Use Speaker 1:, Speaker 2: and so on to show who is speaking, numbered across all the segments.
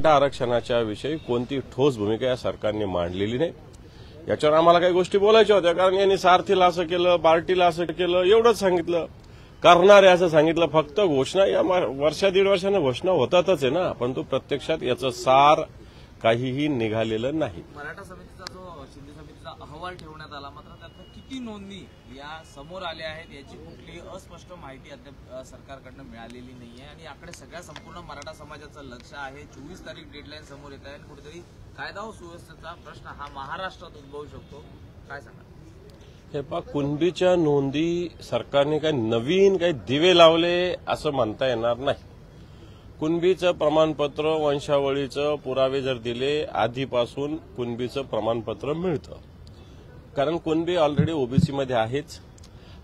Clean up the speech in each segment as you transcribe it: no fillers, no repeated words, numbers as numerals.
Speaker 1: आरक्षणाच्या विषयी कोणती ठोस भूमिका या सरकारने मांडलेली नाही। याच्यावर आम्हाला काही गोष्टी बोलायच्या होत्या, कारण यांनी सारथीला असं केलं, बार्टीला असं केलं, एवढंच सांगितलं, करणार आहे असं सांगितलं। फक्त घोषणा या वर्षा दीड वर्षाने घोषणा होतातच आहे ना, परंतु प्रत्यक्षात याचं सार काहीही निघालेलं नाही।
Speaker 2: मराठा समितीचा जो शिंदे समितीचा अहवाल ठेवण्यात आला, मात्र त्यातून किती नोंदी या समोर आल्या आहेत याची कुठली अस्पष्ट माहिती अद्याप सरकारकडून मिळालेली नाहीये आणि याकडे सगळ्या संपूर्ण मराठा समाजाचं लक्ष आहे। 24 तारीख डेडलाईन समोर येत आहे, कुठेतरी कायदा व सुव्यवस्थेचा प्रश्न हा महाराष्ट्रात उद्भवू शकतो, काय सांगा?
Speaker 1: हे पहा, कुणबीच्या नोंदी सरकारने काही नवीन काही दिवे लावले असं म्हणता येणार नाही। कुणबीचं प्रमाणपत्र, वंशावळीचं पुरावे जर दिले, आधीपासून कुणबीचं प्रमाणपत्र मिळतं, कारण कुणबी ऑलरेडी ओबीसी मध्ये आहेच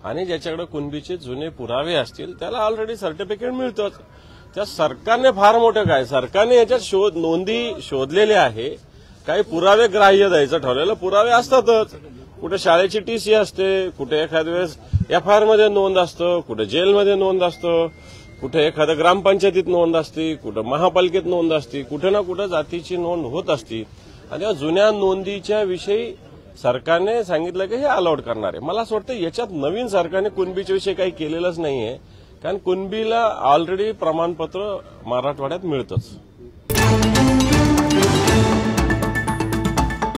Speaker 1: आणि ज्याच्याकडे कुणबीचे जुने पुरावे असतील त्याला ऑलरेडी सर्टिफिकेट मिळतंच। त्या सरकारने फार मोठं काय, सरकारने याच्यात नोंदी शोधलेल्या आहे, काही पुरावे ग्राह्य द्यायचं ठरवलेलं पुरावे असतातच। कुठे शाळेची टीसी असते, कुठे एखाद्या वेळेस एफआयआर मध्ये नोंद असतं, कुठे जेलमध्ये नोंद असतं, कुठे एखाद्या ग्रामपंचायतीत नोंद असते, कुठे महापालिकेत नोंद असते, कुठे ना कुठे जातीची नोंद होत असते। आणि या जुन्या नोंदीच्या विषयी सरकारने सांगितलं की हे अलाउड करणार आहे। मला असं वाटतं याच्यात नवीन सरकारने कुणबीच्या विषयी काही केलेलंच नाहीये, कारण कुणबीला ऑलरेडी प्रमाणपत्र मराठवाड्यात मिळतंच।